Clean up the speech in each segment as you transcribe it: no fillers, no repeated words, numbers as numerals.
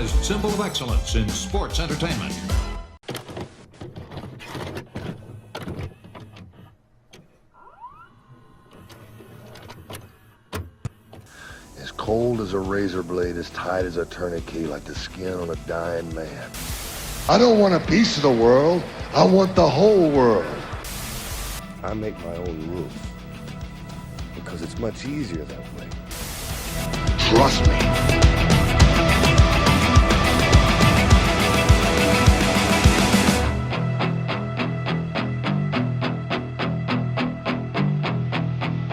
recognized symbol of excellence in sports entertainment. As cold as a razor blade, as tight as a tourniquet, like the skin on a dying man. I don't want a piece of the world. I want the whole world. I make my own rules because it's much easier that way. Trust me.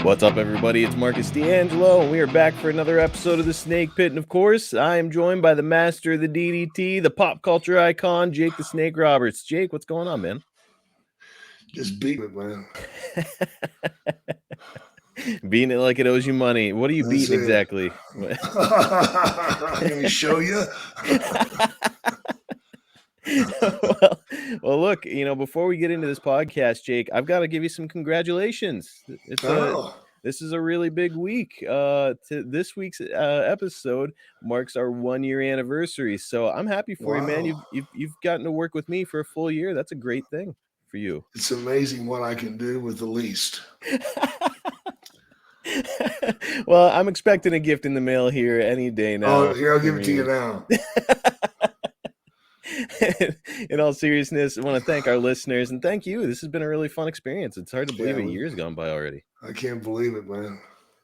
What's up, everybody? It's Marcus D'Angelo, and we are back for another episode of The Snake Pit. And of course, I am joined by the master of the DDT, the pop culture icon, Jake the Snake Roberts. Jake, what's going on, man? Just beat it, man. Beating it like it owes you money. What are you beating exactly? Let me show you. well, look, before we get into this podcast, Jake, I've got to give you some congratulations. This is a really big week. This week's episode marks our 1 year anniversary, so I'm happy for you, man. You've gotten to work with me for a full year. That's a great thing for you. It's amazing what I can do with the least. Well, I'm expecting a gift in the mail here any day now. Oh, here, I'll give it to you now. In all seriousness, I want to thank our listeners and thank you. This has been a really fun experience. It's hard to believe a year's gone by already. I can't believe it, man.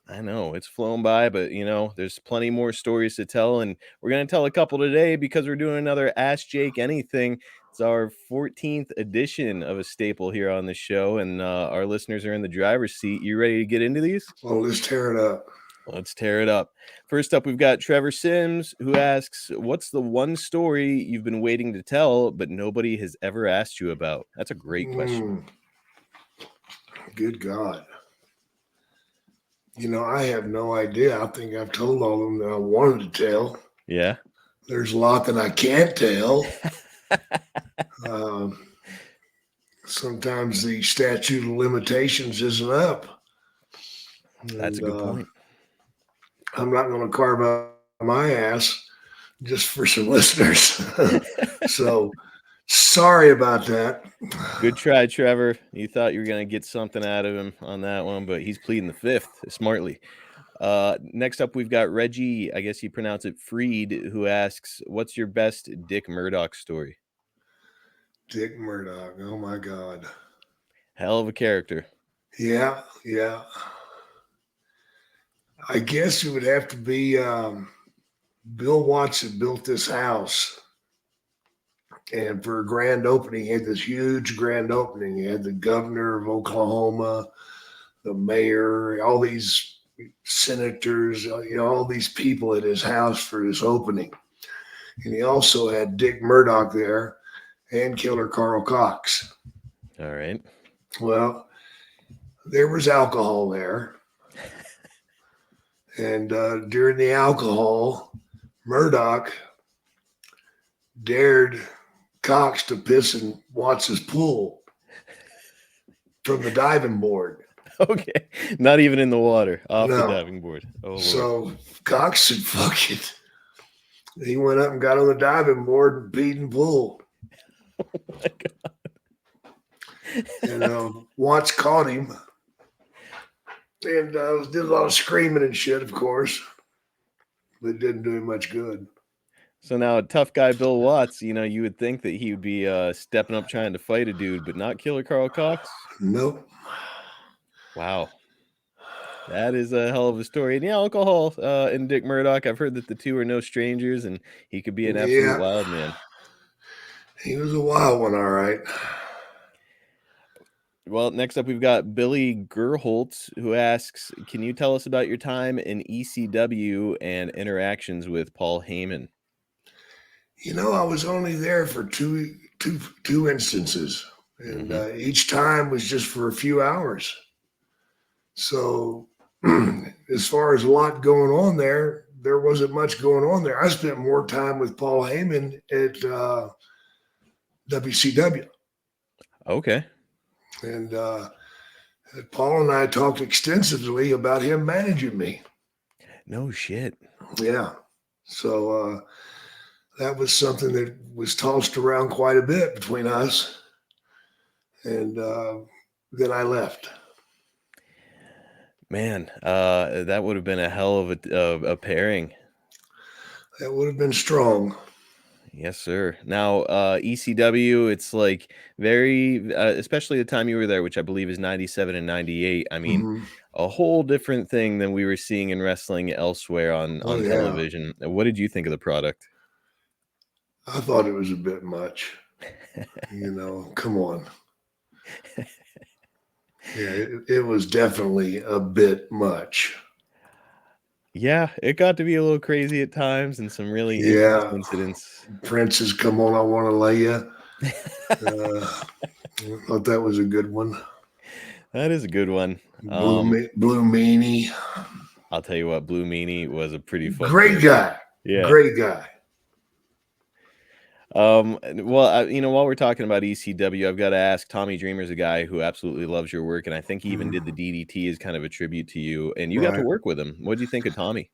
I know it's flown by, but there's plenty more stories to tell, and we're going to tell a couple today because we're doing another Ask Jake Anything. It's our 14th edition of a staple here on the show, and our listeners are in the driver's seat. You ready to get into these? Well, let's tear it up. Let's tear it up. First up, we've got Trevor Sims, who asks, what's the one story you've been waiting to tell, but nobody has ever asked you about? That's a great question. Good God. I have no idea. I think I've told all of them that I wanted to tell. Yeah. There's a lot that I can't tell. Sometimes the statute of limitations isn't up. That's a good point. I'm not going to carve out my ass just for some listeners. So sorry about that. Good try, Trevor. You thought you were going to get something out of him on that one, but he's pleading the fifth smartly. Next up, we've got Reggie, I guess you pronounce it Freed, who asks, what's your best Dick Murdoch story? Dick Murdoch. Oh, my God. Hell of a character. Yeah. I guess it would have to be Bill Watson built this house. And for a grand opening, he had this huge grand opening. He had the governor of Oklahoma, the mayor, all these senators, all these people at his house for his opening. And he also had Dick Murdoch there and Killer Carl Cox. All right. Well, there was alcohol there. And during the alcohol, Murdoch dared Cox to piss in Watts's pool from the diving board. Okay. Not even in the water, off the diving board. Oh, so Lord. Cox said, fuck it. He went up and got on the diving board and peed in the pool. Oh, my God. And Watts caught him. And did a lot of screaming and shit, of course. But it didn't do him much good. So now a tough guy, Bill Watts, you would think that he would be stepping up trying to fight a dude, but not Killer Carl Cox? Nope. Wow. That is a hell of a story. And yeah, alcohol and Dick Murdoch, I've heard that the two are no strangers, and he could be an absolute wild man. He was a wild one, all right. Well, next up, we've got Billy Gerholtz, who asks, can you tell us about your time in ECW and interactions with Paul Heyman? I was only there for two instances, and each time was just for a few hours. So as far as a lot going on there wasn't much going on there. I spent more time with Paul Heyman at WCW. Okay. And Paul and I talked extensively about him managing me. No shit. Yeah. So that was something that was tossed around quite a bit between us. And then I left. Man, that would have been a hell of a pairing. That would have been strong. Yes, sir. Now, ECW, it's like very, especially the time you were there, which I believe is 97 and 98. I mean, a whole different thing than we were seeing in wrestling elsewhere on television. What did you think of the product? I thought it was a bit much. Come on. Yeah, it was definitely a bit much. Yeah, it got to be a little crazy at times and some really interesting incidents. Prince's Come On, I Want to Lay Ya. I thought that was a good one. That is a good one. Blue Meanie. I'll tell you what, Blue Meanie was a pretty fun great guy. Yeah, great guy. Well, while we're talking about ECW, I've got to ask. Tommy Dreamer's a guy who absolutely loves your work, and I think he even did the DDT as kind of a tribute to you. And you got to work with him. What do you think of Tommy?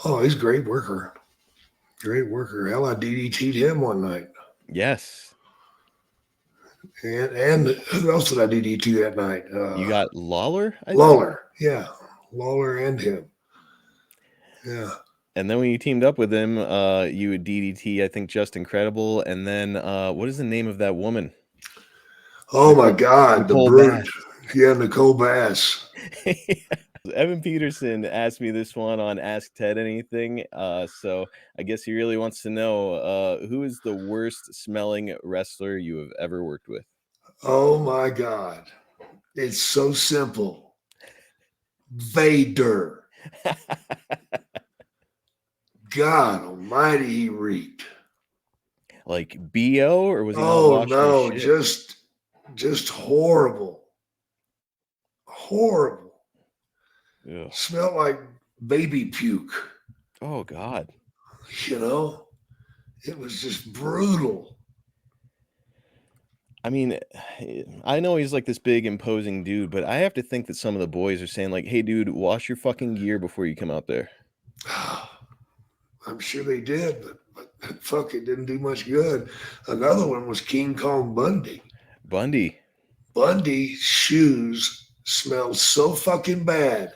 Oh, he's a great worker. Great worker. Hell, I DDT'd him one night. Yes. And who else did I DDT that night? You got Lawler? Lawler, yeah. Lawler and him. Yeah. And then when you teamed up with him, you would DDT, I think, Just Incredible. And then what is the name of that woman? Oh, my God. Nicole the brute. Bass. Yeah, Nicole Bass. Evan Peterson asked me this one on Ask Ted Anything. So I guess he really wants to know who is the worst smelling wrestler you have ever worked with? Oh, my God. It's so simple. Vader. God almighty, he reeked. Like BO, or was he not no, just horrible. Horrible. Ugh. Smelled like baby puke. Oh, God. It was just brutal. I mean, I know he's like this big, imposing dude, but I have to think that some of the boys are saying like, hey, dude, wash your fucking gear before you come out there. I'm sure they did, but fuck, it didn't do much good. Another one was King Kong Bundy. Bundy's shoes smelled so fucking bad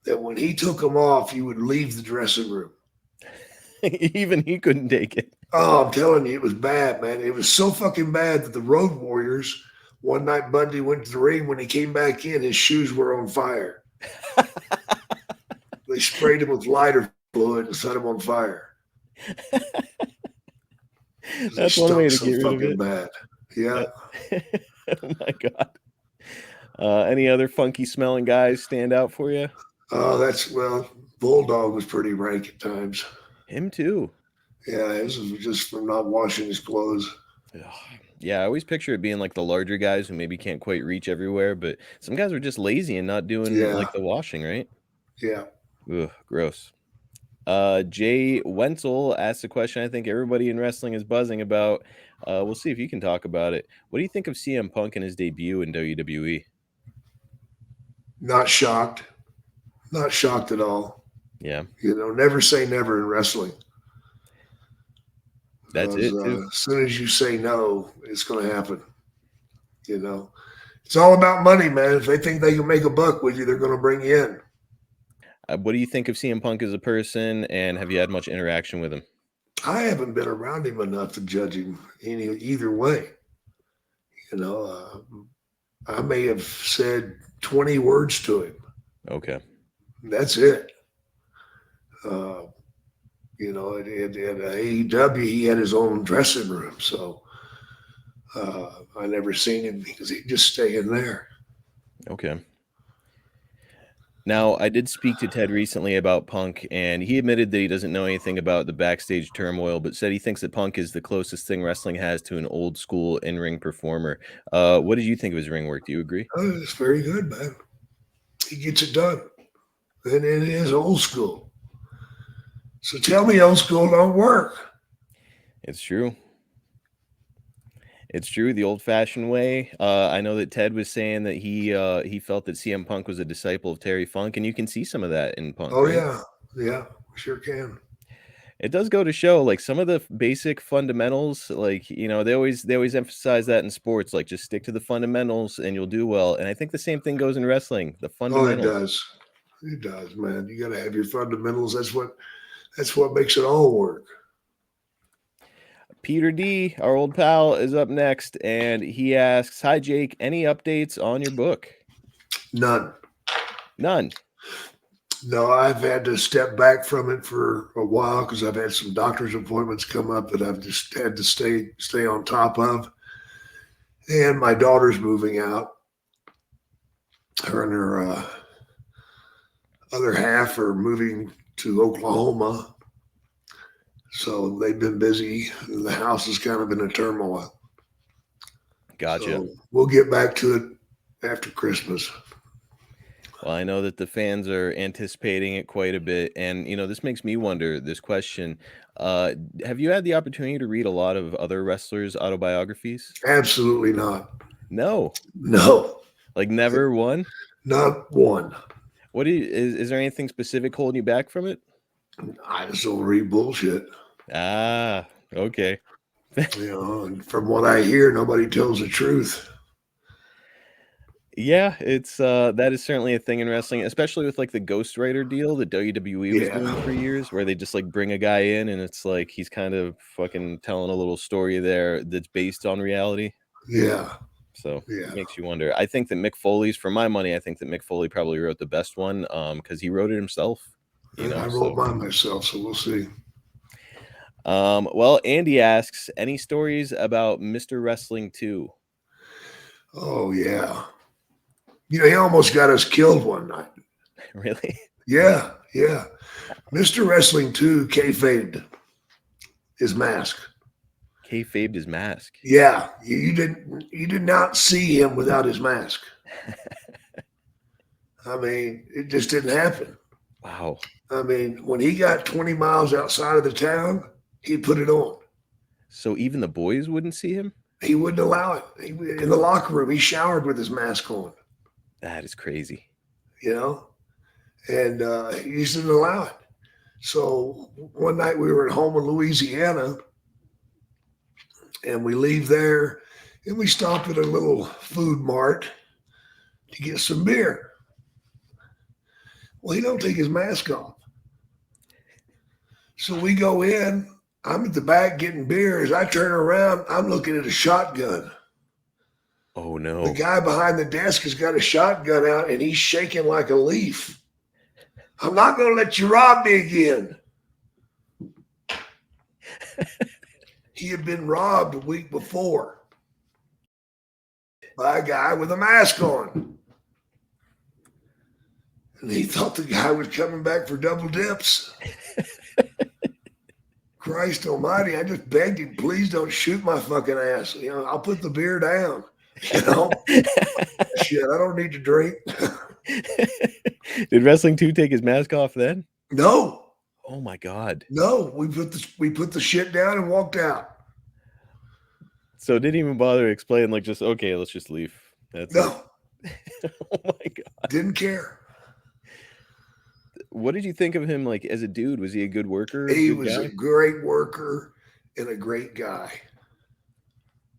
that when he took them off, you would leave the dressing room. Even he couldn't take it. Oh, I'm telling you, it was bad, man. It was so fucking bad that the Road Warriors, one night Bundy went to the ring. When he came back in, his shoes were on fire. They sprayed him with lighter fluid and set him on fire. That's one way to get rid of it. Bad. Yeah. Oh my God. Any other funky smelling guys stand out for you? Bulldog was pretty rank at times. Him too. Yeah, this was just from not washing his clothes. Yeah, I always picture it being like the larger guys who maybe can't quite reach everywhere, but some guys are just lazy and not doing like the washing, right? Yeah. Ugh, gross. Jay Wenzel asked a question I think everybody in wrestling is buzzing about. We'll see if you can talk about it. What do you think of CM Punk and his debut in WWE? Not shocked. Not shocked at all. Yeah. Never say never in wrestling. That's it, too. As soon as you say no, it's going to happen. It's all about money, man. If they think they can make a buck with you, they're going to bring you in. What do you think of CM Punk as a person, and have you had much interaction with him? I haven't been around him enough to judge him either way. I may have said 20 words to him. Okay. That's it. At AEW, he had his own dressing room, so I never seen him because he'd just stay in there. Okay. Now, I did speak to Ted recently about Punk, and he admitted that he doesn't know anything about the backstage turmoil, but said he thinks that Punk is the closest thing wrestling has to an old school in-ring performer. What did you think of his ring work? Do you agree? It's very good, man. He gets it done. And it is old school. So tell me old school don't work. It's true. It's true, the old-fashioned way. I know that Ted was saying that he felt that CM Punk was a disciple of Terry Funk, and you can see some of that in Punk. Oh, right? Yeah, we sure can. It does go to show, like, some of the basic fundamentals, like, they always emphasize that in sports, like, just stick to the fundamentals and you'll do well. And I think the same thing goes in wrestling, the Oh, it fundamentals. does. It does, man. You got to have your fundamentals. That's what makes it all work. Peter D, our old pal, is up next, and he asks, "Hi, Jake. Any updates on your book?" None. None. No, I've had to step back from it for a while because I've had some doctor's appointments come up that I've just had to stay on top of. And my daughter's moving out. Her and her other half are moving to Oklahoma. So they've been busy. The house is kind of in a turmoil. Gotcha. So we'll get back to it after Christmas. Well, I know that the fans are anticipating it quite a bit. And, this makes me wonder this question. Have you had the opportunity to read a lot of other wrestlers' autobiographies? Absolutely not. No. Like never one? Not one. What is there anything specific holding you back from it? I just don't read bullshit. Ah, okay. And from what I hear, nobody tells the truth. Yeah, it's that is certainly a thing in wrestling, especially with like the ghostwriter deal that WWE was doing for years, where they just like bring a guy in and it's like he's kind of fucking telling a little story there that's based on reality. Yeah. So it makes you wonder. I think that Mick Foley's, for my money, I think that Mick Foley probably wrote the best one because he wrote it himself. I wrote mine myself, so we'll see. Well, Andy asks, any stories about Mr. Wrestling 2? Oh, yeah. He almost got us killed one night. Really? Yeah. Mr. Wrestling 2 kayfabed his mask. Kayfabed his mask? Yeah. You did not see him without his mask. I mean, it just didn't happen. Wow. I mean, when he got 20 miles outside of the town, he put it on. So even the boys wouldn't see him? He wouldn't allow it. In the locker room, he showered with his mask on. That is crazy. And he just didn't allow it. So one night we were at home in Louisiana, and we leave there, and we stop at a little food mart to get some beer. Well, he don't take his mask off. So we go in. I'm at the back getting beer. As I turn around, I'm looking at a shotgun. Oh, no. The guy behind the desk has got a shotgun out, and he's shaking like a leaf. I'm not going to let you rob me again. He had been robbed a week before by a guy with a mask on. And he thought the guy was coming back for double dips. Christ almighty, I just begged him, please don't shoot my fucking ass. I'll put the beer down. Shit, I don't need to drink. Did Wrestling 2 take his mask off then? No. Oh my God. No, we put the shit down and walked out. So didn't even bother to explain, like, just, okay, let's just leave. That's no. It. Oh my God. Didn't care. What did you think of him, like, as a dude? Was he a good worker? He was a great worker and a great guy.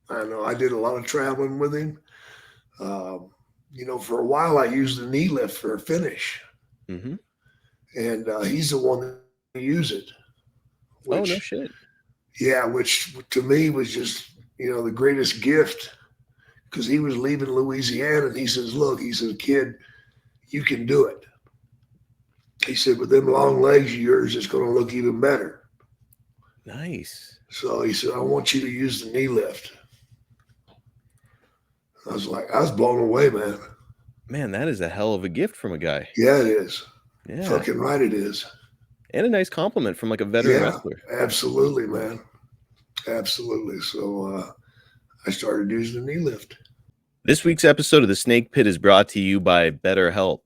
I know I did a lot of traveling with him. For a while I used the knee lift for a finish. Mm-hmm. And he's the one that used it. Oh, no shit. Yeah, which to me was just, the greatest gift, because he was leaving Louisiana and he says, look, he said, kid, you can do it. He said, with them long legs of yours, it's going to look even better. Nice. So he said, I want you to use the knee lift. I was blown away, man. Man, that is a hell of a gift from a guy. Yeah, it is. Yeah. Fucking right it is. And a nice compliment from like a veteran wrestler. Absolutely, man. Absolutely. So I started using the knee lift. This week's episode of The Snake Pit is brought to you by BetterHelp.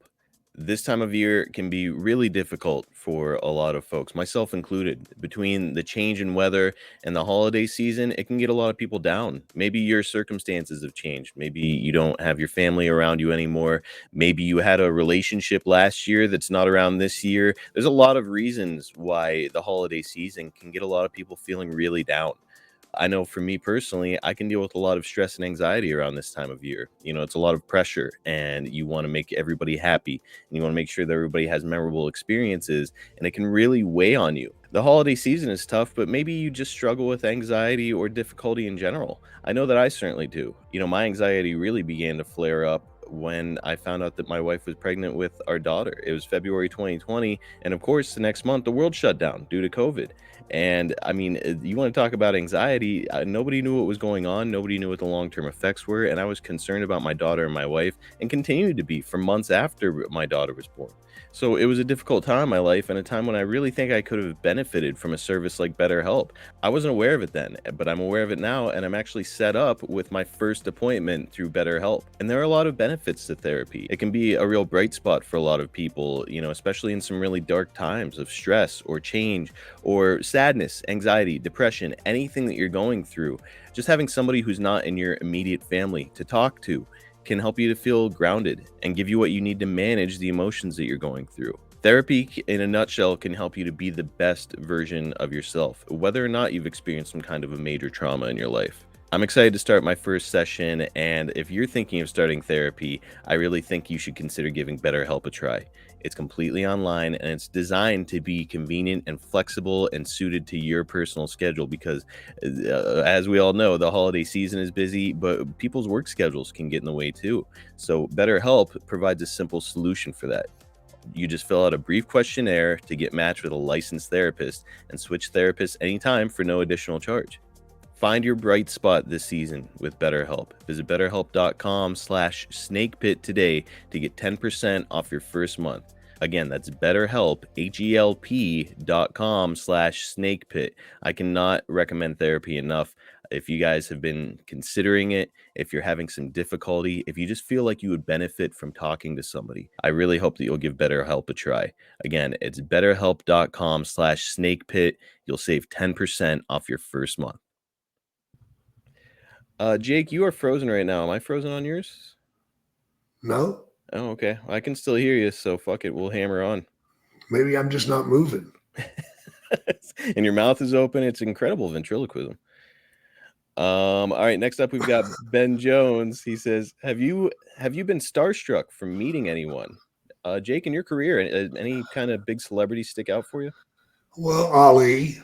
This time of year can be really difficult for a lot of folks, myself included. Between the change in weather and the holiday season, it can get a lot of people down. Maybe your circumstances have changed. Maybe you don't have your family around you anymore. Maybe you had a relationship last year that's not around this year. There's a lot of reasons why the holiday season can get a lot of people feeling really down. I know for me personally, I can deal with a lot of stress and anxiety around this time of year. It's a lot of pressure, and you want to make everybody happy, and you want to make sure that everybody has memorable experiences, and it can really weigh on you. The holiday season is tough, but maybe you just struggle with anxiety or difficulty in general. I know that I certainly do. My anxiety really began to flare up when I found out that my wife was pregnant with our daughter. It was February 2020, and of course, the next month, the world shut down due to COVID. And I mean, you want to talk about anxiety? Nobody knew what was going on. Nobody knew what the long-term effects were. And I was concerned about my daughter and my wife, and continued to be for months after my daughter was born. So it was a difficult time in my life, and a time when I really think I could have benefited from a service like BetterHelp. I wasn't aware of it then, but I'm aware of it now, and I'm actually set up with my first appointment through BetterHelp. And there are a lot of benefits to therapy. It can be a real bright spot for a lot of people, especially in some really dark times of stress or change or sadness, anxiety, depression, anything that you're going through. Just having somebody who's not in your immediate family to talk to can help you to feel grounded and give you what you need to manage the emotions that you're going through. Therapy, in a nutshell, can help you to be the best version of yourself, whether or not you've experienced some kind of a major trauma in your life. I'm excited to start my first session, and if you're thinking of starting therapy, I really think you should consider giving BetterHelp a try. It's completely online, and it's designed to be convenient and flexible and suited to your personal schedule because, as we all know, the holiday season is busy, but people's work schedules can get in the way too. So BetterHelp provides a simple solution for that. You just fill out a brief questionnaire to get matched with a licensed therapist and switch therapists anytime for no additional charge. Find your bright spot this season with BetterHelp. Visit BetterHelp.com/snakepit today to get 10% off your first month. Again, that's BetterHelp, HELP.com/snakepit. I cannot recommend therapy enough. If you guys have been considering it, if you're having some difficulty, if you just feel like you would benefit from talking to somebody, I really hope that you'll give BetterHelp a try. Again, it's BetterHelp.com/snakepit. You'll save 10% off your first month. Jake, you are frozen right now. Am I frozen on yours? No. Oh, okay. I can still hear you, so fuck it. We'll hammer on. Maybe I'm just not moving. And your mouth is open. It's incredible ventriloquism. All right. Next up, we've got Ben Jones. He says, "Have you been starstruck from meeting anyone, Jake, in your career? Any kind of big celebrities stick out for you?" Well, Ali,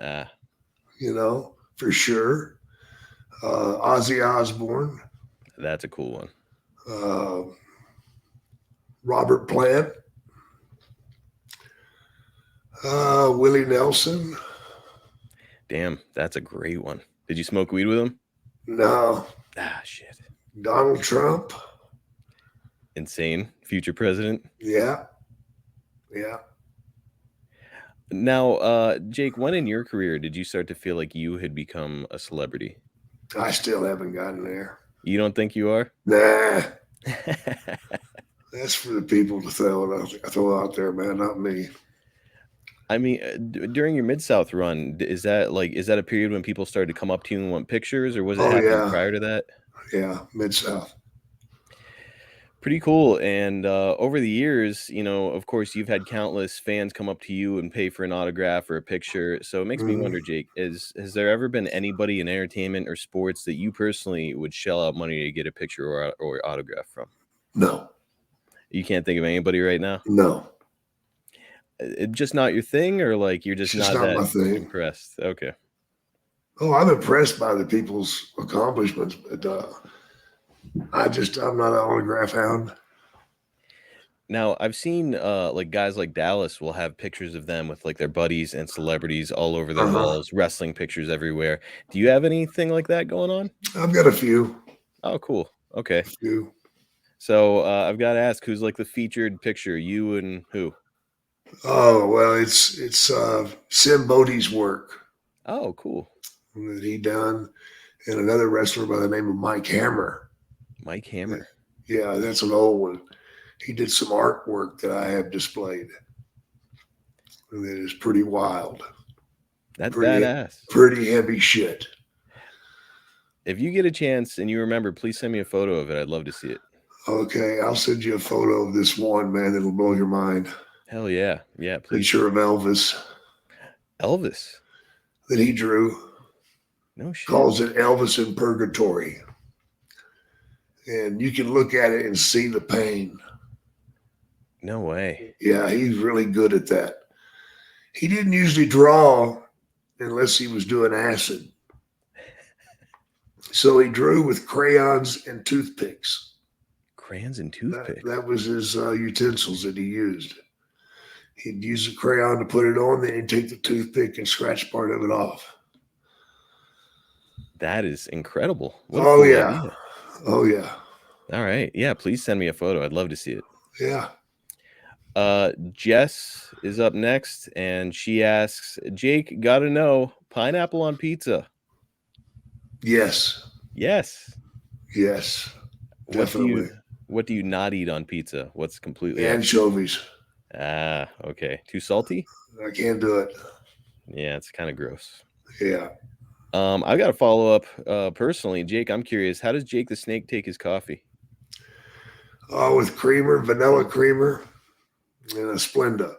Ah, for sure. Ozzy Osbourne, that's a cool one. Robert Plant, Willie Nelson. Damn, that's a great one. Did you smoke weed with him? No. Ah, shit. Donald Trump. Insane. Future president. Yeah. Now, Jake, when in your career did you start to feel like you had become a celebrity? I still haven't gotten there. You don't think you are? Nah. That's for the people to throw out there, man, not me. I mean, during your Mid-South run, is that a period when people started to come up to you and want pictures, or was it happening prior to that? Yeah, Mid-South. Pretty cool. And over the years, of course, you've had countless fans come up to you and pay for an autograph or a picture. So it makes me wonder, Jake, has there ever been anybody in entertainment or sports that you personally would shell out money to get a picture or autograph from? No. You can't think of anybody right now? No. Just not your thing, or like you're just not my thing. Impressed? Okay. Oh, I'm impressed by the people's accomplishments, but I'm not an autograph hound. Now, I've seen like guys like Dallas will have pictures of them with like their buddies and celebrities all over their walls, wrestling pictures everywhere. Do you have anything like that going on? I've got a few. Oh, cool. Okay. A few. So I've got to ask, who's like the featured picture? You and who? Oh, well, it's Sim Bodie's work. Oh, cool. That he done, and another wrestler by the name of Mike Hammer. Mike Hammer. Yeah, that's an old one. he did some artwork that I have displayed. And it is pretty wild. That's pretty, badass. Pretty heavy shit. If you get a chance and you remember, please send me a photo of it. I'd love to see it. Okay, I'll send you a photo of this one, man. It'll blow your mind. Hell yeah. Yeah, please. Picture of Elvis. Elvis? That he drew. No shit. Calls it Elvis in Purgatory. And you can look at it and see the pain. No way. Yeah, he's really good at that. He didn't usually draw unless he was doing acid. So he drew with crayons and toothpicks. Crayons and toothpicks? That was his utensils that he used. He'd use a crayon to put it on, then he'd take the toothpick and scratch part of it off. That is incredible. Oh, yeah. Idea. Oh, yeah. All right. Yeah, please send me a photo. I'd love to see it. Yeah. Jess is up next, and she asks, Jake, gotta know, pineapple on pizza? Yes. Yes. Yes. Definitely. What do you not eat on pizza? What's completely anchovies? Ah, okay. Too salty? I can't do it. Yeah, it's kind of gross. Yeah. I got to follow up personally. Jake, I'm curious, how does Jake the Snake take his coffee? With creamer, vanilla creamer, and a Splenda.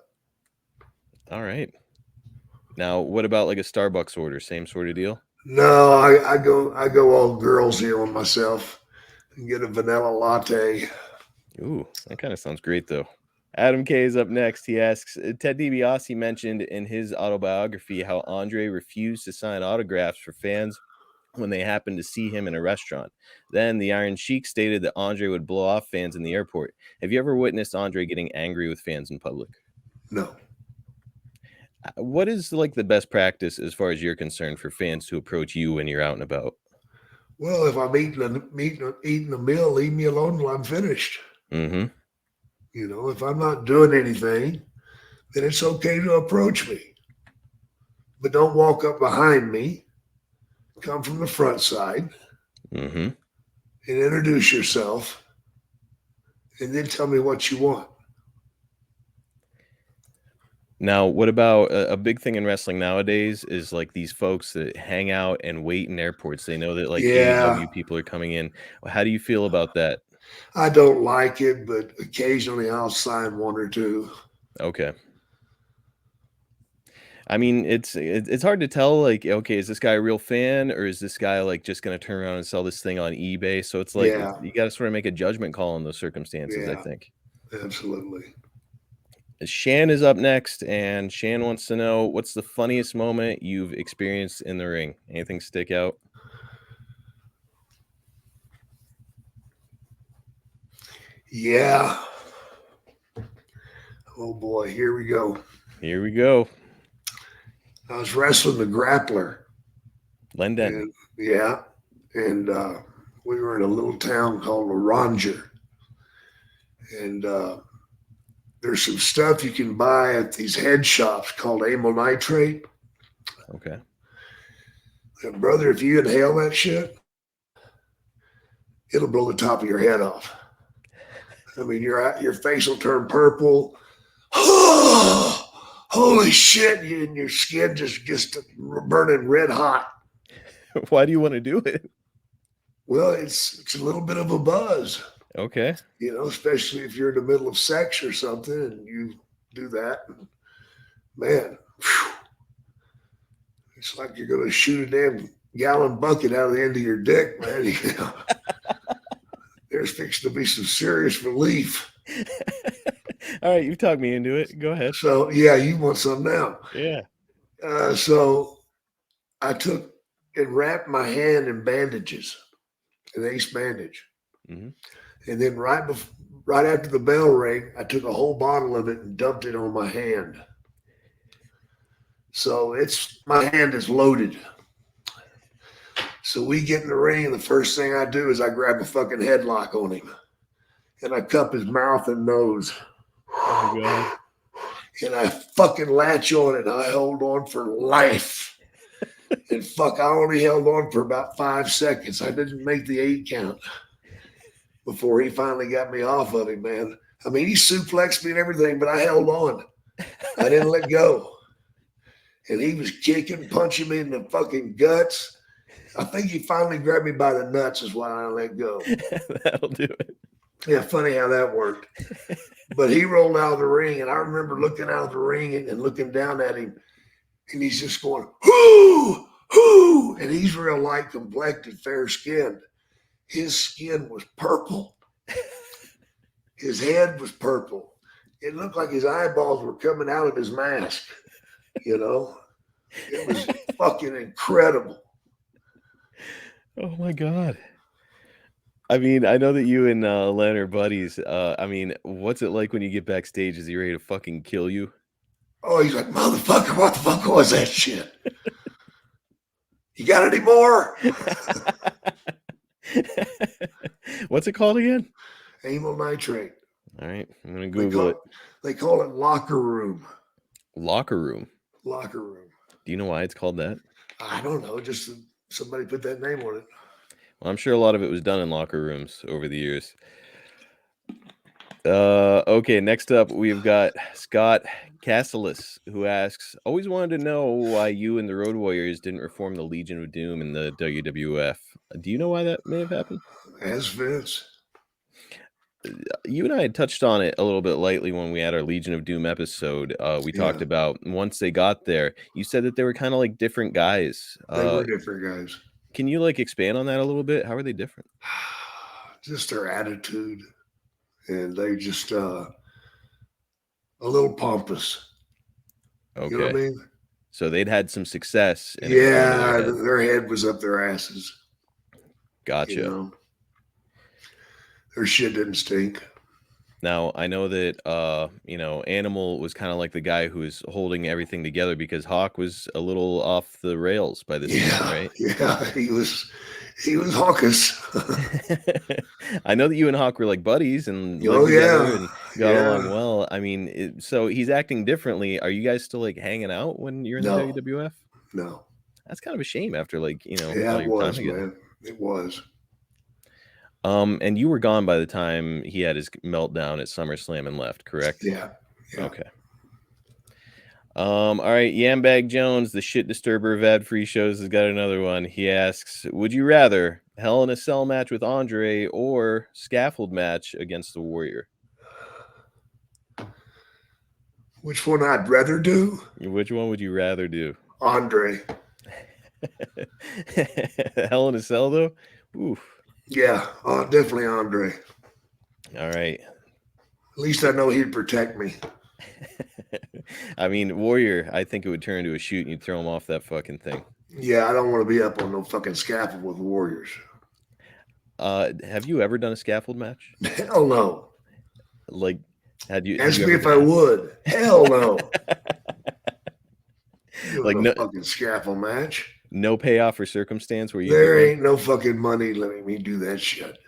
All right. Now, what about like a Starbucks order? Same sort of deal? No, I go all girls here on myself and get a vanilla latte. Ooh, that kind of sounds great though. Adam K is up next. He asks, Ted DiBiase mentioned in his autobiography how Andre refused to sign autographs for fans when they happened to see him in a restaurant. Then the Iron Sheik stated that Andre would blow off fans in the airport. Have you ever witnessed Andre getting angry with fans in public? No. What is like the best practice as far as you're concerned for fans to approach you when you're out and about? Well, if I'm eating a meal, leave me alone till I'm finished. Mm-hmm. You know, if I'm not doing anything, then it's okay to approach me. But don't walk up behind me. Come from the front side. Mm-hmm. And introduce yourself. And then tell me what you want. Now, what about a big thing in wrestling nowadays is like these folks that hang out and wait in airports. They know that like AEW people are coming in. How do you feel about that? I don't like it, but occasionally I'll sign one or two. Okay. I mean, it's hard to tell, like, okay, is this guy a real fan or is this guy like just going to turn around and sell this thing on eBay? So it's like, you got to sort of make a judgment call in those circumstances, I think. Absolutely. Shan is up next, and Shan wants to know, what's the funniest moment you've experienced in the ring? Anything stick out? Yeah. Oh boy, here we go. Here we go. I was wrestling the Grappler. London. And we were in a little town called Ranger. And there's some stuff you can buy at these head shops called amyl nitrate. Okay. And brother, if you inhale that shit, it'll blow the top of your head off. I mean, your face will turn purple. Holy shit! And your skin just burning red hot. Why do you want to do it? Well, it's a little bit of a buzz. Okay. You know, especially if you're in the middle of sex or something and you do that. Man, whew, it's like you're going to shoot a damn gallon bucket out of the end of your dick, man. You know? There's fixing to be some serious relief. All right, you've talked me into it. Go ahead. So, yeah, you want some now. Yeah. So I took and wrapped my hand in bandages, an ace bandage. Mm-hmm. And then right after the bell rang, I took a whole bottle of it and dumped it on my hand. So my hand is loaded. So we get in the ring, and the first thing I do is I grab a fucking headlock on him. And I cup his mouth and nose. Oh my God. And I fucking latch on it, and I hold on for life. And I only held on for about 5 seconds. I didn't make the 8 count before he finally got me off of him, man. I mean, he suplexed me and everything, but I held on. I didn't let go. And he was kicking, punching me in the fucking guts. I think he finally grabbed me by the nuts is why I let go. That'll do it. Yeah, funny how that worked. But he rolled out of the ring, and I remember looking out of the ring and looking down at him, and he's just going, "Whoo, whoo!" And he's real light complected, fair skinned. His skin was purple. His head was purple. It looked like his eyeballs were coming out of his mask. You know, it was fucking incredible. Oh my God. I mean, I know that you and Len are buddies. I mean, what's it like when you get backstage? Is he ready to fucking kill you? Oh, he's like, "Motherfucker, what the fuck was that shit? You got any more?" What's it called again? Amyl nitrate. All right, I'm gonna Google it. They call it locker room. Locker room. Locker room. Do you know why it's called that? I don't know. Just somebody put that name on it. Well, I'm sure a lot of it was done in locker rooms over the years. Okay, next up we've got Scott Cassilis, who asks, "Always wanted to know why you and the Road Warriors didn't reform the Legion of Doom in the WWF. Do you know why that may have happened?" As Vince. You and I had touched on it a little bit lightly when we had our Legion of Doom episode. We talked about once they got there, you said that they were kind of like different guys. They were different guys. Can you like expand on that a little bit? How are they different? Just their attitude. And they just a little pompous. Okay. You know what I mean? So they'd had some success. Yeah, their head was up their asses. Gotcha. You know? Their shit didn't stink. Now, I know that, Animal was kind of like the guy who was holding everything together because Hawk was a little off the rails by this time, right? Yeah, he was hawkish. I know that you and Hawk were like buddies and lived together and got along well. I mean, so he's acting differently. Are you guys still like hanging out when you're in the WWF? No. That's kind of a shame after all it your was, time together. man. It was. And you were gone by the time he had his meltdown at SummerSlam and left, correct? Yeah. Okay. All right, Yamag Jones, the shit disturber of ad free shows, has got another one. He asks, "Would you rather Hell in a Cell match with Andre or scaffold match against the Warrior?" Which one I'd rather do? Which one would you rather do? Andre. Hell in a Cell, though? Oof. Yeah, definitely Andre. All right. At least I know he'd protect me. I mean, Warrior, I think it would turn into a shoot and you'd throw him off that fucking thing. Yeah, I don't want to be up on no fucking scaffold with Warriors. Have you ever done a scaffold match? Hell no. Like, ask me if I would. Hell no. Like no fucking scaffold match. No payoff or circumstance where you there ain't no fucking money letting me do that shit.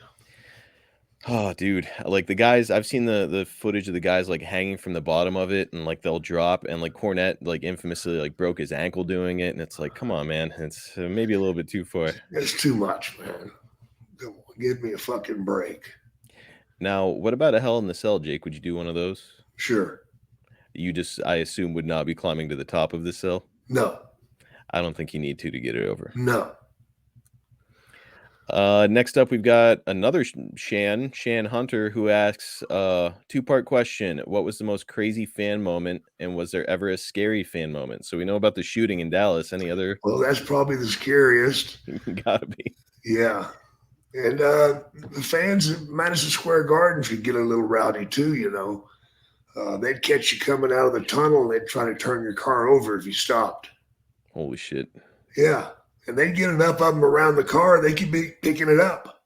Oh, dude, like the guys, I've seen the footage of the guys like hanging from the bottom of it and like they'll drop, and like Cornette like infamously like broke his ankle doing it, and it's like, come on, man, it's maybe a little bit too far. It's too much, man. Come on, give me a fucking break. Now, what about a Hell in the Cell, Jake? Would you do one of those? Sure. You just, I assume, would not be climbing to the top of the cell? No. I don't think you need to get it over. No. Next up, we've got another Shan Hunter, who asks, two-part question. What was the most crazy fan moment, and was there ever a scary fan moment? So we know about the shooting in Dallas. Any other? Well, that's probably the scariest. Gotta be. Yeah. And the fans at Madison Square Garden could get a little rowdy too, you know. They'd catch you coming out of the tunnel and they'd try to turn your car over if you stopped. Holy shit. Yeah. And they'd get enough of them around the car, they could be picking it up.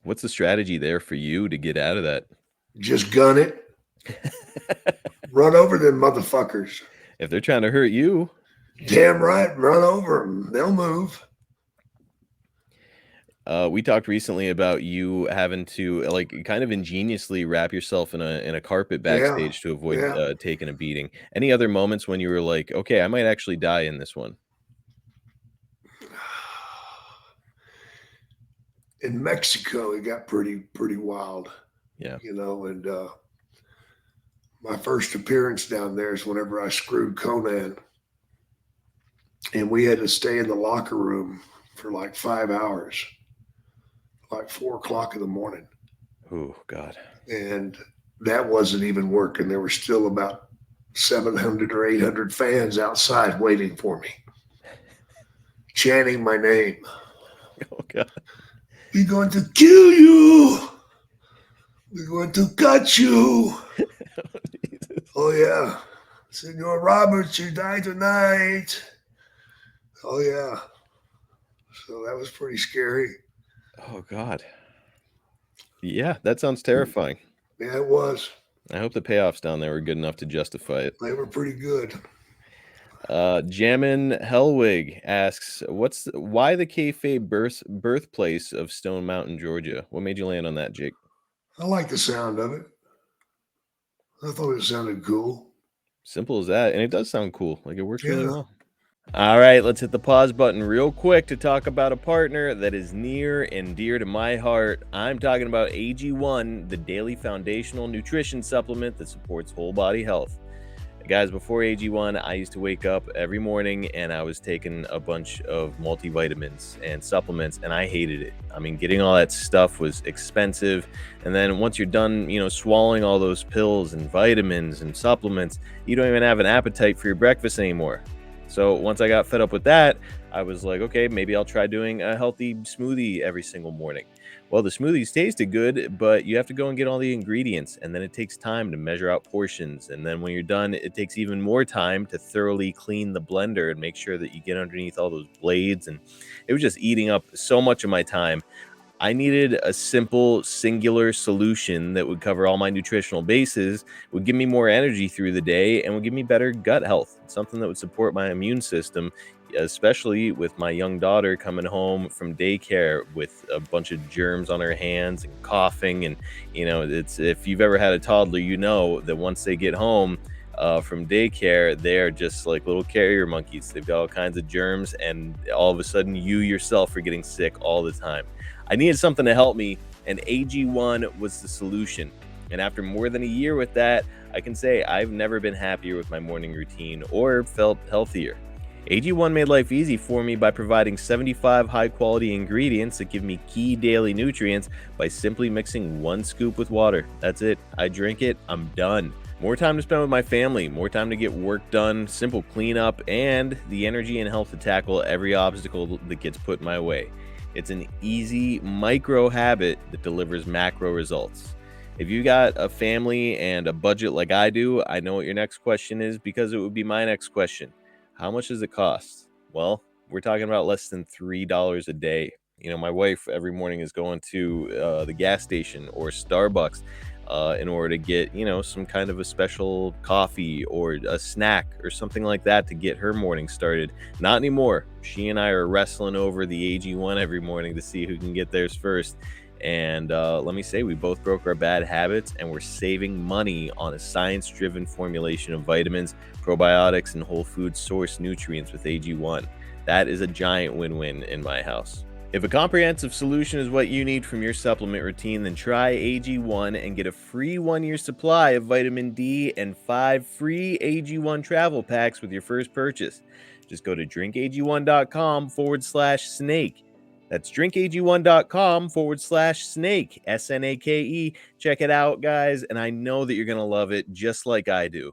What's the strategy there for you to get out of that? Just gun it. Run over them motherfuckers. If they're trying to hurt you. Damn right. Run over them. They'll move. We talked recently about you having to like kind of ingeniously wrap yourself in a carpet backstage to avoid taking a beating. Any other moments when you were like, okay, I might actually die in this one? In Mexico, it got pretty wild. Yeah. You know, and my first appearance down there is whenever I screwed Conan. And we had to stay in the locker room for like 5 hours, like 4 o'clock in the morning. Oh, God. And that wasn't even working. There were still about 700 or 800 fans outside waiting for me, chanting my name. Oh, God. We're going to kill you. We're going to cut you. Oh, yeah. Senor Roberts, you die tonight. Oh, yeah. So that was pretty scary. Oh, God. Yeah, that sounds terrifying. Yeah, it was. I hope the payoffs down there were good enough to justify it. They were pretty good. Jammin Hellwig asks, why the kayfabe birthplace of Stone Mountain, Georgia? What made you land on that, Jake? I like the sound of it. I thought it sounded cool. Simple as that. And it does sound cool. Like, it works really well. All right, let's hit the pause button real quick to talk about a partner that is near and dear to my heart. I'm talking about AG1, the daily foundational nutrition supplement that supports whole body health. Guys, before AG1, I used to wake up every morning and I was taking a bunch of multivitamins and supplements, and I hated it. I mean, getting all that stuff was expensive. And then once you're done, swallowing all those pills and vitamins and supplements, you don't even have an appetite for your breakfast anymore. So once I got fed up with that, I was like, okay, maybe I'll try doing a healthy smoothie every single morning. Well, the smoothies tasted good, but you have to go and get all the ingredients, and then it takes time to measure out portions. And then when you're done, it takes even more time to thoroughly clean the blender and make sure that you get underneath all those blades. And it was just eating up so much of my time. I needed a simple, singular solution that would cover all my nutritional bases, would give me more energy through the day, and would give me better gut health, something that would support my immune system, especially with my young daughter coming home from daycare with a bunch of germs on her hands and coughing. And, it's, if you've ever had a toddler, you know that once they get home from daycare, they're just like little carrier monkeys. They've got all kinds of germs, and all of a sudden you yourself are getting sick all the time. I needed something to help me, and AG1 was the solution. And after more than a year with that, I can say I've never been happier with my morning routine or felt healthier. AG1 made life easy for me by providing 75 high-quality ingredients that give me key daily nutrients by simply mixing 1 scoop with water. That's it. I drink it. I'm done. More time to spend with my family, more time to get work done, simple cleanup, and the energy and health to tackle every obstacle that gets put my way. It's an easy micro habit that delivers macro results. If you got a family and a budget like I do, I know what your next question is, because it would be my next question. How much does it cost? Well, we're talking about less than $3 a day. My wife every morning is going to the gas station or Starbucks in order to get, some kind of a special coffee or a snack or something like that to get her morning started. Not anymore. She and I are wrestling over the AG1 every morning to see who can get theirs first. And let me say, we both broke our bad habits, and we're saving money on a science-driven formulation of vitamins, probiotics, and whole food source nutrients with AG1. That is a giant win-win in my house. If a comprehensive solution is what you need from your supplement routine, then try AG1 and get a free 1-year supply of vitamin D and 5 free AG1 travel packs with your first purchase. Just go to drinkag1.com/snake. That's drinkag1.com/snake, SNAKE. Check it out, guys, and I know that you're going to love it just like I do.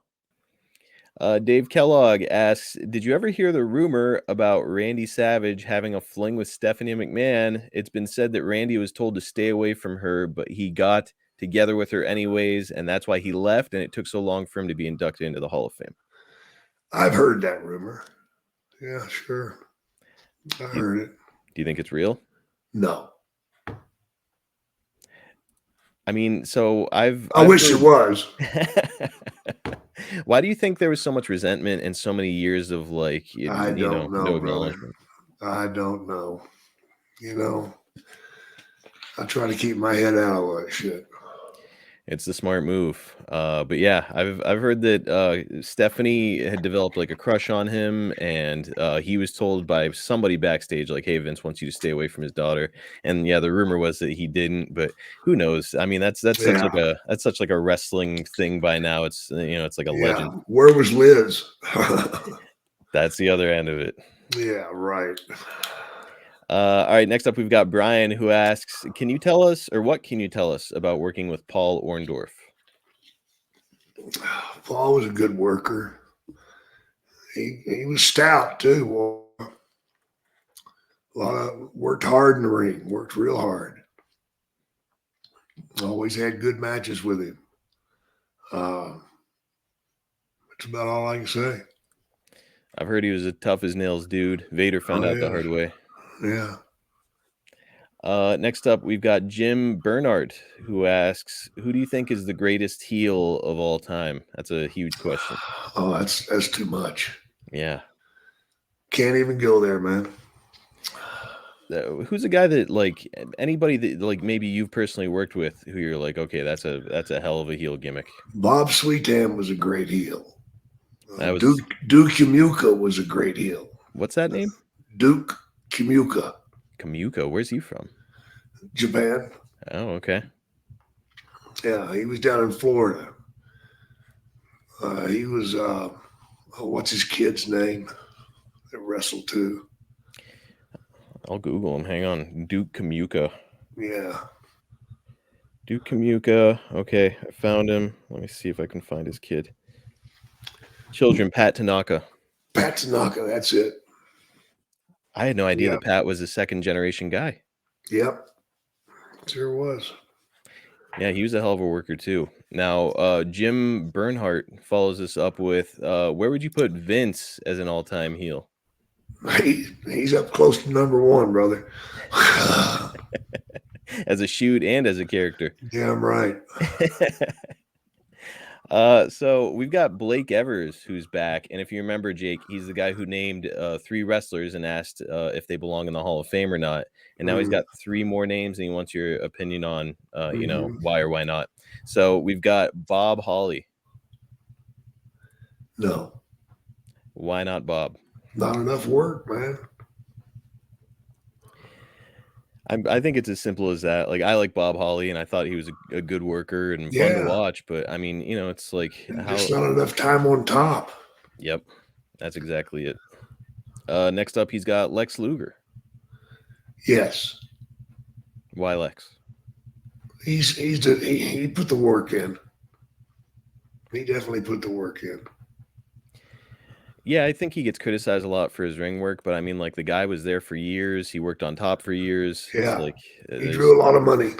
Dave Kellogg asks, did you ever hear the rumor about Randy Savage having a fling with Stephanie McMahon? It's been said that Randy was told to stay away from her, but he got together with her anyways, and that's why he left, and it took so long for him to be inducted into the Hall of Fame. I've heard that rumor. Yeah, sure. I heard it. Do you think it's real? No. I mean, so I wish it was. Why do you think there was so much resentment and so many years of I don't know, no acknowledgement? I don't know. I try to keep my head out of all that shit. It's the smart move. But yeah, I've heard that Stephanie had developed like a crush on him, and he was told by somebody backstage, like, "Hey, Vince wants you to stay away from his daughter." And yeah, the rumor was that he didn't, but who knows? I mean, that's such like Yeah. a wrestling thing by now. It's it's like a legend. Where was Liz? That's the other end of it. Yeah, right. All right, next up we've got Brian, who asks, "Can you tell us, or what can you tell us about working with Paul Orndorf?" Paul was a good worker. He was stout too. Worked hard in the ring. Worked real hard. Always had good matches with him. That's about all I can say. I've heard he was a tough as nails dude. Vader found out the hard way. Yeah. Next up, we've got Jim Bernard, who asks, "Who do you think is the greatest heel of all time?" That's a huge question. Oh, that's too much. Yeah. Can't even go there, man. Who's a guy that, like, anybody that, like, maybe you've personally worked with, who you're like, okay, that's a hell of a heel gimmick? Bob Sweetham was a great heel. That was Duke Kamuka was a great heel. What's that name? Duke Kamuka. Kamuka. Where's he from? Japan. Oh, okay. Yeah, he was down in Florida. He was what's his kid's name that wrestled too? I'll Google him. Hang on. Duke Kamuka. Yeah. Duke Kamuka. Okay, I found him. Let me see if I can find his kid. Children, Pat Tanaka. Pat Tanaka, that's it. I had no idea that Pat was a second generation guy. Yep. Sure was. Yeah, he was a hell of a worker too. Now, Jim Bernhardt follows this up with, where would you put Vince as an all-time heel? He's up close to number one, brother. As a shoot and as a character. Yeah, I'm right. So we've got Blake Evers, who's back, and if you remember, Jake, he's the guy who named 3 wrestlers and asked if they belong in the Hall of Fame or not. And now he's got 3 more names, and he wants your opinion on, why or why not. So we've got Bob Holly. No. Why not Bob? Not enough work, man. I think it's as simple as that. Like, I like Bob Holly, and I thought he was a good worker and fun to watch. But I mean, it's like there's not enough time on top. Yep, that's exactly it. Next up, he's got Lex Luger. Yes. Why Lex? He put the work in. He definitely put the work in. Yeah, I think he gets criticized a lot for his ring work, but I mean, like, the guy was there for years. He worked on top for years. Yeah, like, he drew a lot of money.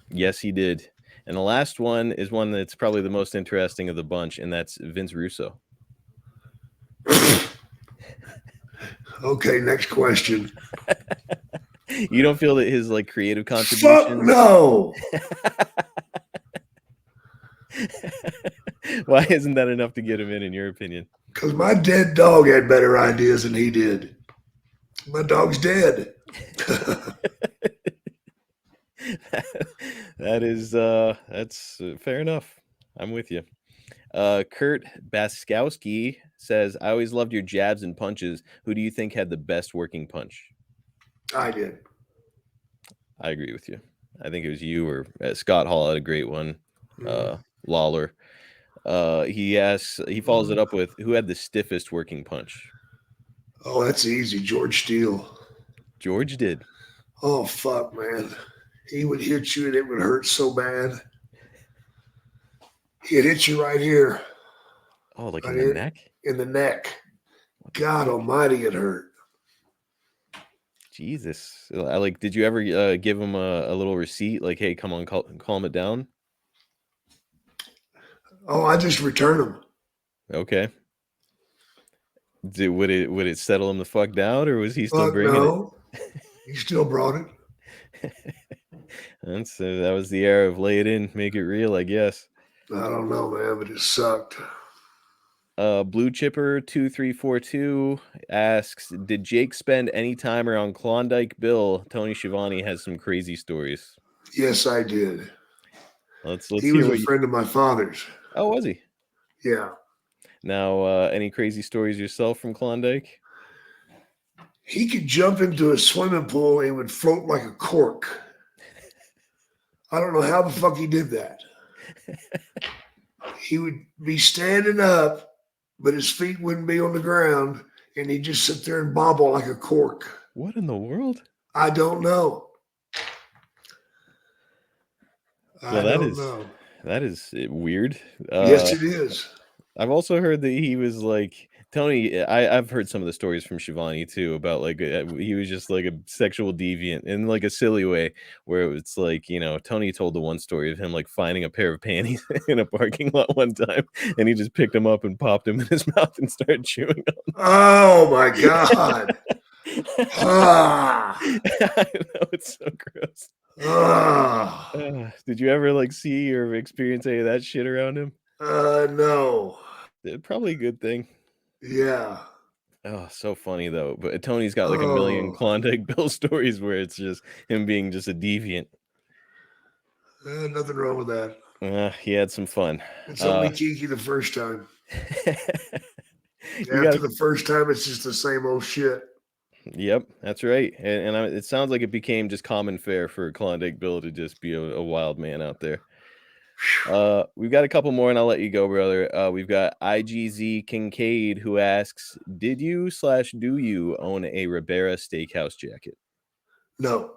Yes, he did. And the last one is one that's probably the most interesting of the bunch, and that's Vince Russo. Okay, next question. You don't feel that his, like, creative contributions? Fuck no! Why isn't that enough to get him in your opinion? Because my dead dog had better ideas than he did. My dog's dead. That's fair enough. I'm with you. Kurt Baskowski says, "I always loved your jabs and punches. Who do you think had the best working punch?" I did. I agree with you. I think it was you, or Scott Hall had a great one. Lawler. He follows it up with, who had the stiffest working punch? Oh, that's easy. George Steele. George did. Oh, fuck, man. He would hit you and it would hurt so bad. He'd hit you right here. Oh, like right in the neck? In the neck. God almighty, it hurt. Jesus. Like, did you ever give him a little receipt? Like, hey, come on, calm it down? Oh, I just return them. Okay. Would it settle him the fuck down, or was he still bringing it? He still brought it. That was the era of lay it in, make it real, I guess. I don't know, man, but it sucked. Blue Chipper 2342 asks, did Jake spend any time around Klondike Bill? Tony Schiavone has some crazy stories. Yes, I did. Let's he hear was a friend of my father's. Oh, was he? Yeah. Now, any crazy stories yourself from Klondike? He could jump into a swimming pool and would float like a cork. I don't know how the fuck he did that. He would be standing up, but his feet wouldn't be on the ground, and he'd just sit there and bobble like a cork. What in the world? I don't know. Well, that is weird. Yes, it is. I've also heard that he was like Tony. I've heard some of the stories from Shivani too about like he was just like a sexual deviant in like a silly way, where it's like, you know, Tony told the one story of him like finding a pair of panties in a parking lot one time, and he just picked them up and popped them in his mouth and started chewing them. Oh my God! I know, it's so gross. Did you ever like see or experience any of that shit around him? No. Probably a good thing. Yeah. Oh, so funny though. But Tony's got like a million Klondike Bill stories where it's just him being just a deviant. Nothing wrong with that. He had some fun. It's only kiki the first time. After the first time, it's just the same old shit. Yep, that's right. And it sounds like it became just common fare for Klondike Bill to just be a wild man out there. We've got a couple more and I'll let you go, brother. We've got IGZ Kincaid who asks, did you/do you own a Ribera Steakhouse jacket? No.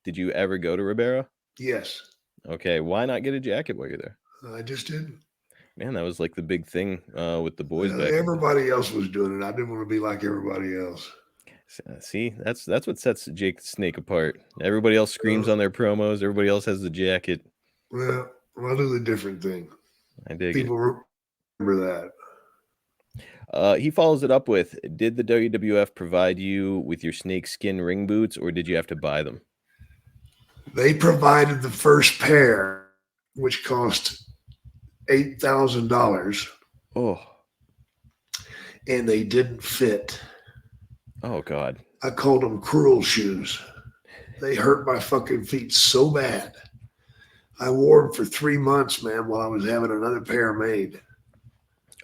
Did you ever go to Ribera? Yes. Okay, why not get a jacket while you're there? I just didn't. Man, that was like the big thing with the boys back then. Everybody else was doing it. I didn't want to be like everybody else. See, that's what sets Jake the Snake apart. Everybody else screams on their promos. Everybody else has the jacket. Well, I'll do the different thing. I dig People remember that. He follows it up with, did the WWF provide you with your snakeskin ring boots, or did you have to buy them? They provided the first pair, which cost $8,000. Oh. And they didn't fit. Oh, God. I called them cruel shoes. They hurt my fucking feet so bad. I wore them for 3 months, man, while I was having another pair made.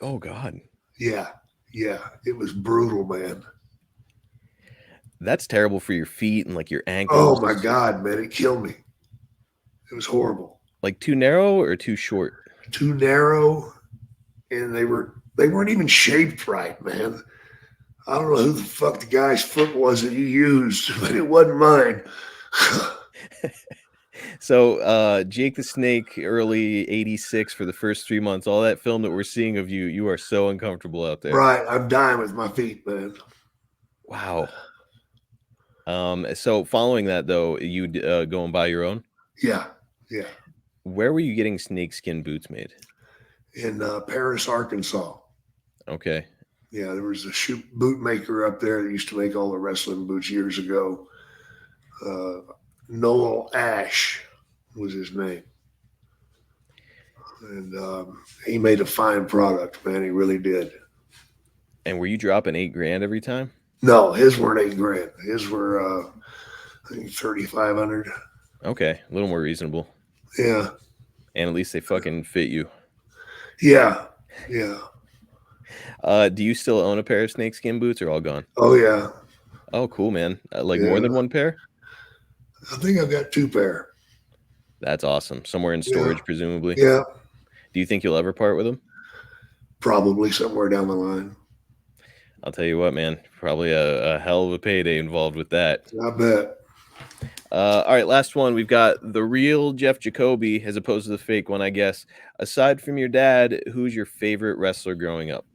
Oh, God. Yeah. It was brutal, man. That's terrible for your feet and like your ankles. Oh, my God, man. It killed me. It was horrible. Like too narrow or too short? Too narrow. And they weren't even shaped right, man. I don't know who the fuck the guy's foot was that you used, but it wasn't mine. So Jake the Snake, early 86 for the first 3 months, all that film that we're seeing of you, you are so uncomfortable out there. Right. I'm dying with my feet, man. Wow. So following that though, you go and buy your own? Yeah. Where were you getting snakeskin boots made? In Paris, Arkansas. Okay. Yeah, there was a boot maker up there that used to make all the wrestling boots years ago. Noel Ash was his name. And he made a fine product, man. He really did. And were you dropping $8,000 every time? No, his weren't $8,000. His were, I think, $3,500. Okay, a little more reasonable. Yeah. And at least they fucking fit you. Yeah. Do you still own a pair of snakeskin boots or all gone? Oh, yeah. Oh, cool, man. More than one pair? I think I've got 2 pair. That's awesome. Somewhere in storage, presumably. Yeah. Do you think you'll ever part with them? Probably somewhere down the line. I'll tell you what, man. Probably a hell of a payday involved with that. I bet. All right, last one. We've got the real Jeff Jacoby as opposed to the fake one, I guess. Aside from your dad, who's your favorite wrestler growing up?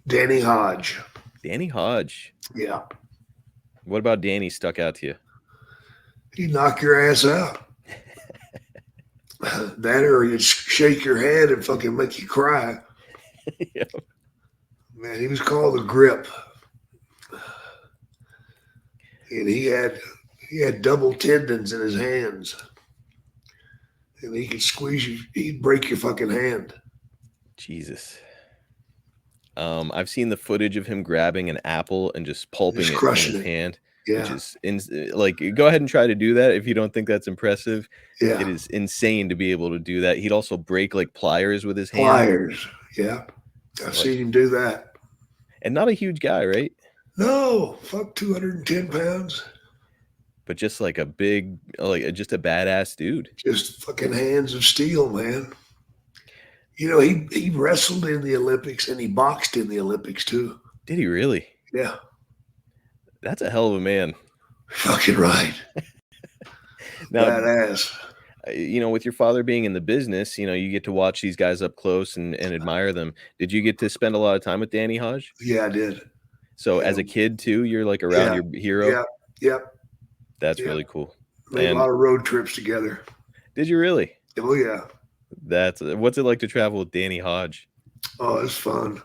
Danny Hodge. Danny Hodge. Yeah. What about Danny stuck out to you? He'd knock your ass out. That or he'd shake your head and fucking make you cry. Yeah. Man, he was called the Grip. And he had double tendons in his hands. And he could squeeze you, he'd break your fucking hand. Jesus. I've seen the footage of him grabbing an apple and just pulping it in his hand. which is like, go ahead and try to do that if you don't think that's impressive. Yeah. It is insane to be able to do that. He'd also break like pliers with his hand. Pliers. Yeah. I've seen him do that. And not a huge guy, right? No, fuck 210 pounds. But just like a big, like just a badass dude. Just fucking hands of steel, man. You know, he wrestled in the Olympics and he boxed in the Olympics too. Did he really? Yeah. That's a hell of a man. Fucking right. Now, badass. You know, with your father being in the business, you know, you get to watch these guys up close and admire them. Did you get to spend a lot of time with Danny Hodge? Yeah, I did. So as a kid too, you're like around your hero? Yeah. Yep. That's really cool. Made a lot of road trips together. Did you really? Oh, yeah. What's it like to travel with Danny Hodge? Oh, it's fun.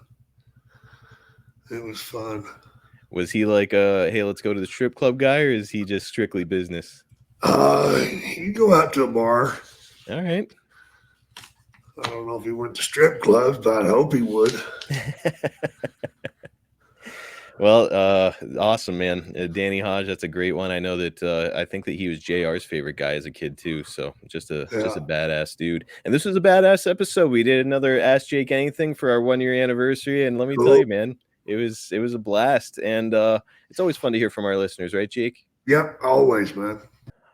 It was fun. Was he like hey, let's go to the strip club guy, or is he just strictly business? He'd go out to a bar. All right. I don't know if he went to strip clubs, but I hope he would. Well, awesome, man. Danny Hodge, that's a great one. I know that I think that he was JR's favorite guy as a kid too. So just a badass dude. And this was a badass episode. We did another Ask Jake Anything for our 1-year anniversary, and let me tell you, man, it was a blast. And it's always fun to hear from our listeners, right, Jake? Yep, always, man.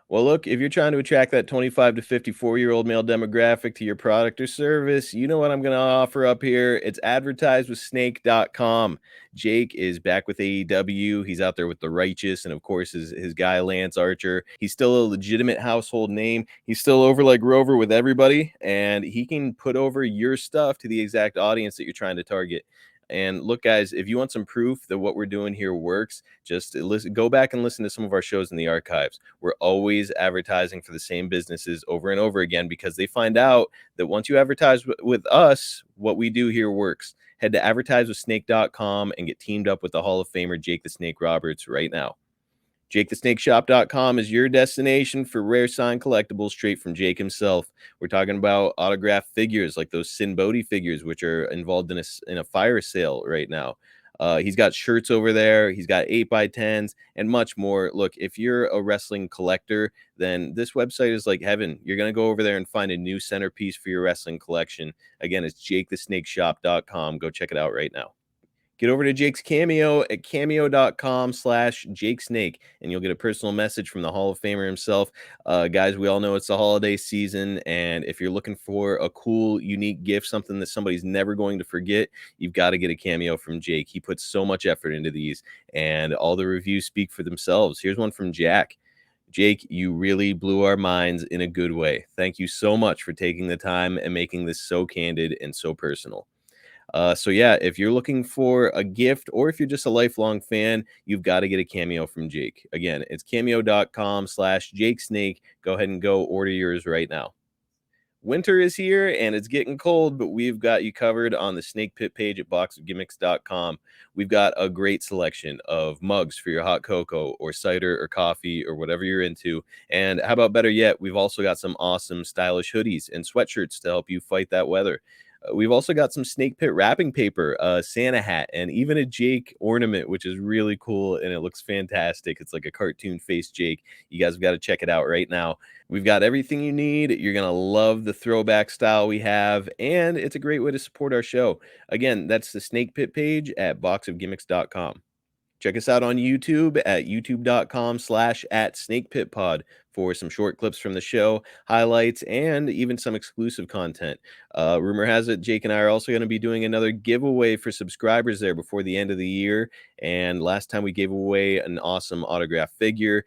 Well, look, if you're trying to attract that 25 to 54-year-old male demographic to your product or service, you know what I'm going to offer up here. It's advertisewithsnake.com. Jake is back with AEW. He's out there with the Righteous and, of course, his guy, Lance Archer. He's still a legitimate household name. He's still over like Rover with everybody, and he can put over your stuff to the exact audience that you're trying to target. And look, guys, if you want some proof that what we're doing here works, just go back and listen to some of our shows in the archives. We're always advertising for the same businesses over and over again because they find out that once you advertise with us, what we do here works. Head to advertisewithsnake.com and get teamed up with the Hall of Famer Jake the Snake Roberts right now. JakeTheSnakeShop.com is your destination for rare signed collectibles straight from Jake himself. We're talking about autographed figures like those Sin Bodhi figures, which are involved in a fire sale right now. He's got shirts over there. He's got 8x10s and much more. Look, if you're a wrestling collector, then this website is like heaven. You're going to go over there and find a new centerpiece for your wrestling collection. Again, it's JakeTheSnakeShop.com. Go check it out right now. Get over to Jake's Cameo at cameo.com/JakeSnake, and you'll get a personal message from the Hall of Famer himself. Guys, we all know it's the holiday season, and if you're looking for a cool, unique gift, something that somebody's never going to forget, you've got to get a Cameo from Jake. He puts so much effort into these, and all the reviews speak for themselves. Here's one from Jack. Jake, you really blew our minds in a good way. Thank you so much for taking the time and making this so candid and so personal. So yeah, if you're looking for a gift or if you're just a lifelong fan, you've got to get a Cameo from Jake. Again, it's cameo.com/JakeSnake. Go ahead and go order yours right now. Winter is here and it's getting cold, but we've got you covered on the Snake Pit page at boxofgimmicks.com. We've got a great selection of mugs for your hot cocoa or cider or coffee or whatever you're into. And how about better yet, we've also got some awesome stylish hoodies and sweatshirts to help you fight that weather. We've also got some Snake Pit wrapping paper, a Santa hat, and even a Jake ornament, which is really cool, and it looks fantastic. It's like a cartoon face Jake. You guys have got to check it out right now. We've got everything you need. You're going to love the throwback style we have, and it's a great way to support our show. Again, that's the Snake Pit page at boxofgimmicks.com. Check us out on YouTube at youtube.com/@SnakePitPod for some short clips from the show, highlights, and even some exclusive content. Rumor has it Jake and I are also going to be doing another giveaway for subscribers there before the end of the year. And last time we gave away an awesome autograph figure.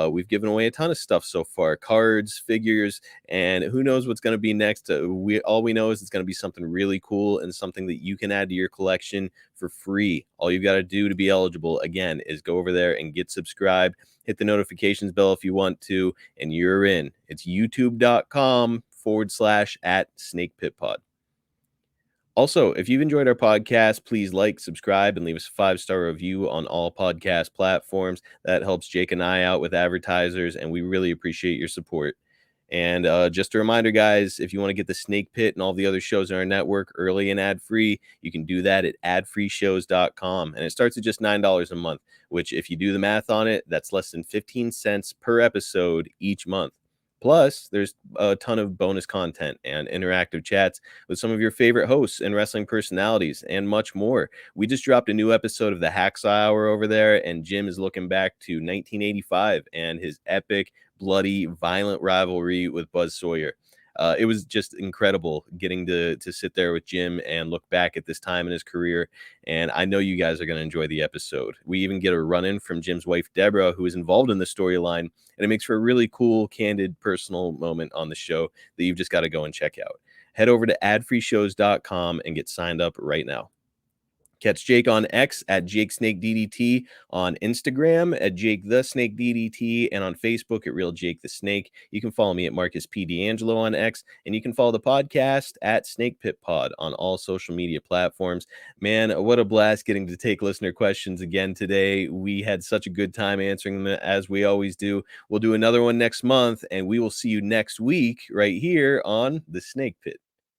We've given away a ton of stuff so far, cards, figures, and who knows what's going to be next. All we know is it's going to be something really cool and something that you can add to your collection for free. All you've got to do to be eligible, again, is go over there and get subscribed. Hit the notifications bell if you want to, and you're in. It's youtube.com/@SnakePitPod. Also, if you've enjoyed our podcast, please like, subscribe, and leave us a 5-star review on all podcast platforms. That helps Jake and I out with advertisers, and we really appreciate your support. And just a reminder, guys, if you want to get the Snake Pit and all the other shows on our network early and ad-free, you can do that at adfreeshows.com. And it starts at just $9 a month, which if you do the math on it, that's less than 15 cents per episode each month. Plus, there's a ton of bonus content and interactive chats with some of your favorite hosts and wrestling personalities and much more. We just dropped a new episode of the Hacksaw Hour over there, and Jim is looking back to 1985 and his epic, bloody, violent rivalry with Buzz Sawyer. It was just incredible getting to sit there with Jim and look back at this time in his career. And I know you guys are going to enjoy the episode. We even get a run-in from Jim's wife, Deborah, who is involved in the storyline. And it makes for a really cool, candid, personal moment on the show that you've just got to go and check out. Head over to adfreeshows.com and get signed up right now. Catch Jake on X at JakeSnakeDDT, on Instagram at JakeTheSnakeDDT, and on Facebook at Real Jake the Snake. You can follow me at Marcus P. D'Angelo on X, and you can follow the podcast at Snake Pit Pod on all social media platforms. Man, what a blast getting to take listener questions again today. We had such a good time answering them, as we always do. We'll do another one next month, and we will see you next week right here on the Snake Pit.